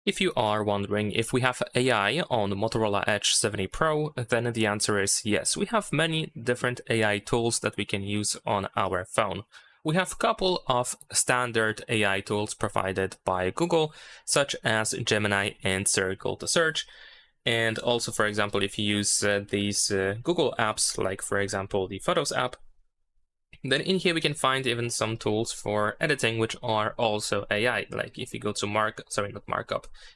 If you are wondering if we have AI on Motorola Edge 70 Pro, then the answer is yes. We have many different AI tools that we can use on our phone. We have a couple of standard AI tools provided by Google, such as Gemini and Circle to Search. And also, for example, if you use these Google apps, like for example the Photos app, then in here we can find even some tools for editing, which are also AI. Like if you go to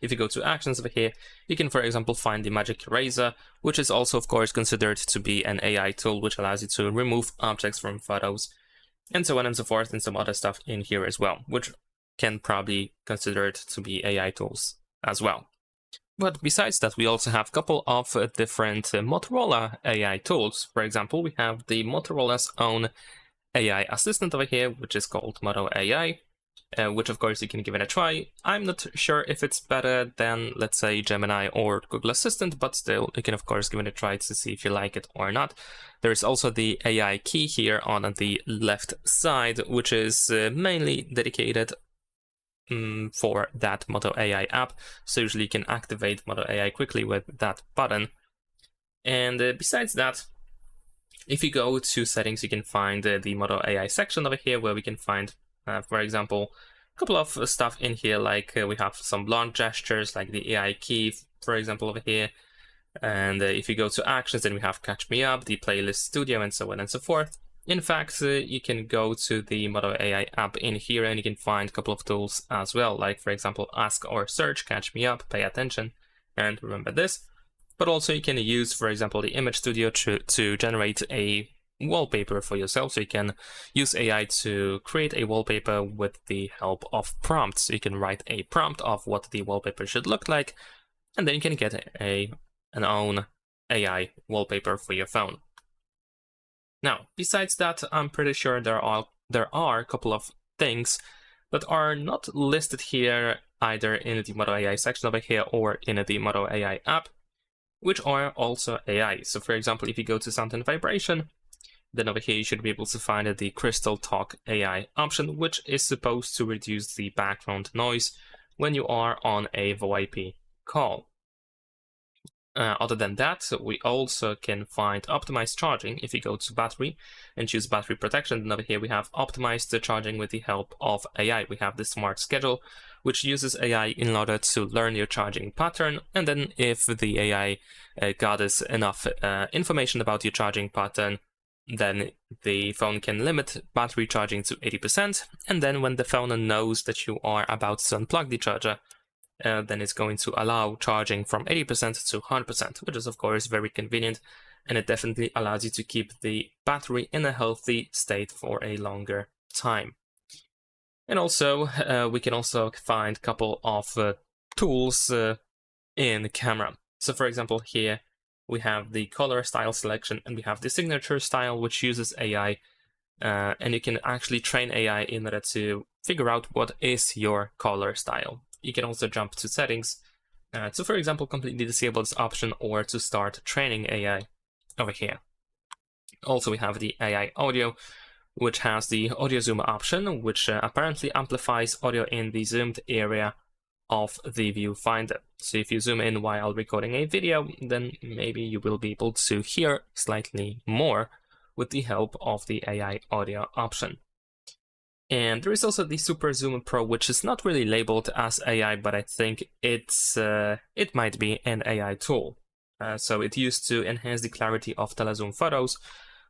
if you go to actions over here, you can, for example, find the magic eraser, which is also, of course, considered to be an AI tool, which allows you to remove objects from photos, and so on and so forth, and some other stuff in here as well, which can probably considered to be AI tools as well. But besides that, we also have a couple of different Motorola AI tools. For example, we have the Motorola's own AI assistant over here, which is called Moto AI, which of course you can give it a try. I'm not sure if it's better than, let's say, Gemini or Google Assistant, but still, you can of course give it a try to see if you like it or not. There is also the AI key here on the left side, which is mainly dedicated for that Moto AI app. So usually you can activate Moto AI quickly with that button. And besides that, if you go to settings, you can find the Moto AI section over here, where we can find, for example, a couple of stuff in here, like we have some blunt gestures, like the AI key, for example, over here. And if you go to actions, then we have Catch Me Up, the Playlist Studio, and so on and so forth. In fact, you can go to the Moto AI app in here, and you can find a couple of tools as well, like, for example, Ask or Search, Catch Me Up, Pay Attention, and remember this. But also you can use, for example, the Image Studio to generate a wallpaper for yourself. So you can use AI to create a wallpaper with the help of prompts. So you can write a prompt of what the wallpaper should look like, and then you can get an own AI wallpaper for your phone. Now, besides that, I'm pretty sure there are a couple of things that are not listed here, either in the Moto AI section over here or in the Moto AI app, which are also AI. So for example, if you go to sound and vibration, then over here you should be able to find the Crystal Talk AI option, which is supposed to reduce the background noise when you are on a VoIP call. Other than that, we also can find optimized charging. If you go to battery and choose battery protection, then over here we have optimized charging with the help of AI. We have the smart schedule, which uses AI in order to learn your charging pattern. And then if the AI gathers enough information about your charging pattern, then the phone can limit battery charging to 80%. And then when the phone knows that you are about to unplug the charger, then it's going to allow charging from 80% to 100%, which is of course very convenient, and it definitely allows you to keep the battery in a healthy state for a longer time. And also, we can also find a couple of tools in the camera. So for example, here we have the color style selection, and we have the signature style, which uses AI, and you can actually train AI in order to figure out what is your color style. You can also jump to settings to, for example, completely disable this option or to start training AI over here. Also, we have the AI audio, which has the audio zoom option, which apparently amplifies audio in the zoomed area of the viewfinder. So if you zoom in while recording a video, then maybe you will be able to hear slightly more with the help of the AI audio option. And there is also the Super Zoom Pro, which is not really labeled as AI, but I think it might be an AI tool. So it used to enhance the clarity of telezoom photos,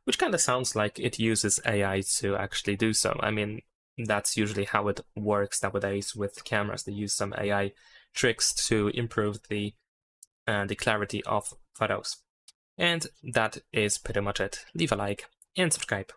which kind of sounds like it uses AI to actually do so. I mean, that's usually how it works nowadays with cameras. They use some AI tricks to improve the clarity of photos. And that is pretty much it. Leave a like and subscribe.